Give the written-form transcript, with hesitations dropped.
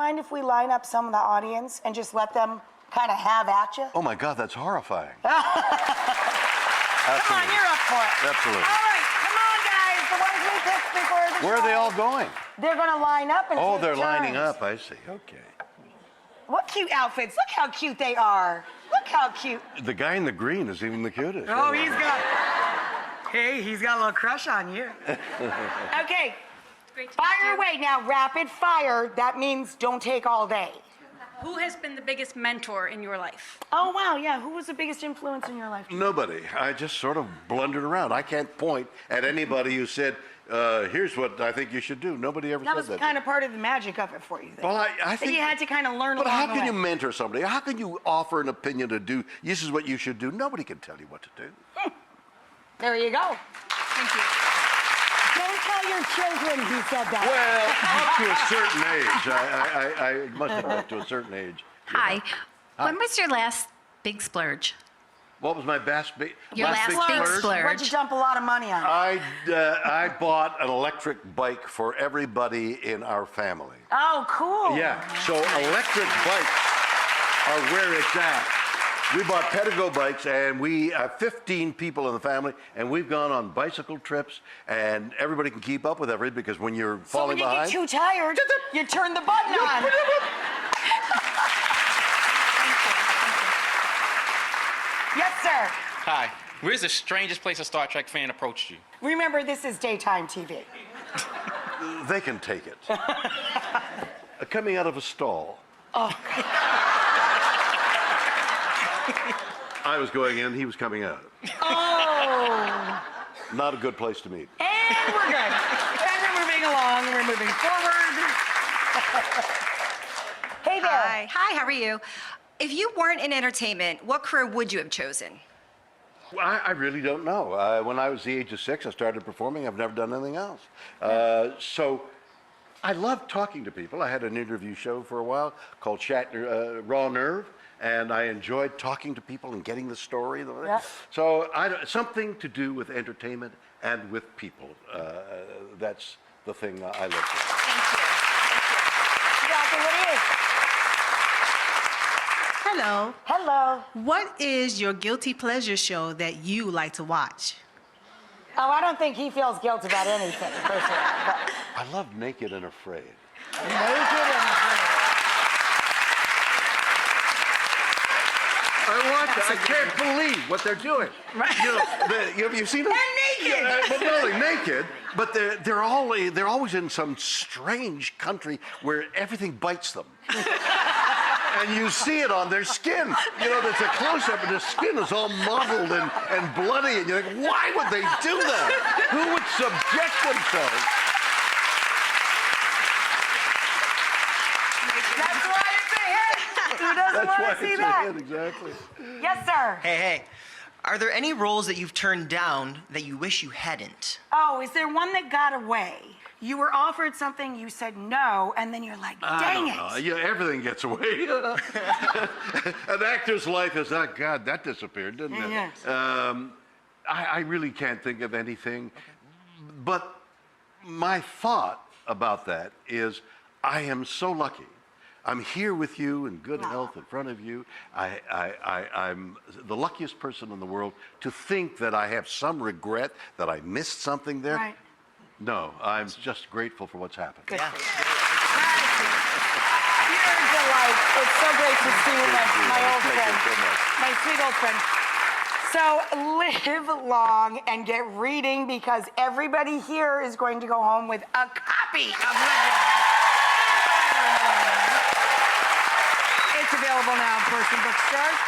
mind if we line up some of the audience and just let them kind of have at you? Oh my God, that's horrifying. Come on, you're up for it. Absolutely. All right, come on, guys. The ones we picked before the Where show. are they all going? They're going to line up and Oh, take they're lining turns. up. I see. Okay. What cute outfits. Look how cute they are. Look how cute. The guy in the green is even the cutest. Oh, he's got a little crush on you. Okay, fire away. Now, rapid fire, that means don't take all day. Who has been the biggest mentor in your life? Oh, wow, yeah. Who was the biggest influence in your life? Nobody. I just sort of blundered around. I can't point at anybody who said, here's what I think you should do. Nobody ever That said was that. kind of part of the magic of it for you. Then. Well, I think you had to kind of learn But along how the can way. you mentor somebody? How can you offer an opinion to do, this is what you should do? Nobody can tell you what to do. There you go. Thank you. Don't tell your children he said that. Well, up to a certain age. I must have up to a certain age. Hi. When was your last big splurge? What was my last big Your last big splurge. What'd you dump a lot of money on? I bought an electric bike for everybody in our family. Oh, cool. Yeah, so electric bikes are where it's at. We bought Pedigo bikes, and we have 15 people in the family, and we've gone on bicycle trips, and everybody can keep up with everything because when you're falling behind. So when you get too tired, you turn the button on. Yes, sir. Hi. Where's the strangest place a Star Trek fan approached you? Remember, this is daytime TV. They can take it. Coming out of a stall. Oh. I was going in, he was coming out. Oh. Not a good place to meet. And we're good. And we're moving along. We're moving forward. Hey there. Hi. Hi, how are you? If you weren't in entertainment, what career would you have chosen? I really don't know. When I was the age of 6, I started performing. I've never done anything else. So I love talking to people. I had an interview show for a while called Shatner, Raw Nerve, and I enjoyed talking to people and getting the story. Yeah. So something to do with entertainment and with people. That's the thing I look for. Thank you. Exactly what it is. Hello. Hello. What is your guilty pleasure show that you like to watch? Oh, I don't think he feels guilt about anything, personally. But I love Naked and Afraid. naked and afraid. I can't believe what they're doing. Right. You know, have you seen them? They're naked. Yeah, but not only naked, but they're always in some strange country where everything bites them. And you see it on their skin. You know, there's a close-up and their skin is all mottled and bloody, and you're like, why would they do that? Who would subject themselves? That's why it's a hit. Who doesn't want to see that? Exactly. Yes, sir. Hey. Are there any roles that you've turned down that you wish you hadn't? Oh, is there one that got away? You were offered something, you said no, and then you're like, dang it. Yeah, everything gets away. An actor's life is not, God, that disappeared, didn't it? Yes. I really can't think of anything. But my thought about that is I am so lucky. I'm here with you in good health in front of you. I'm the luckiest person in the world to think that I have some regret that I missed something there. Right. No, I'm just grateful for what's happened. Good for you. You're a delight. It's so great to see you, my old friend. My sweet old friend. So live long and get reading because everybody here is going to go home with a copy of Live Long. It's available now in person bookstores.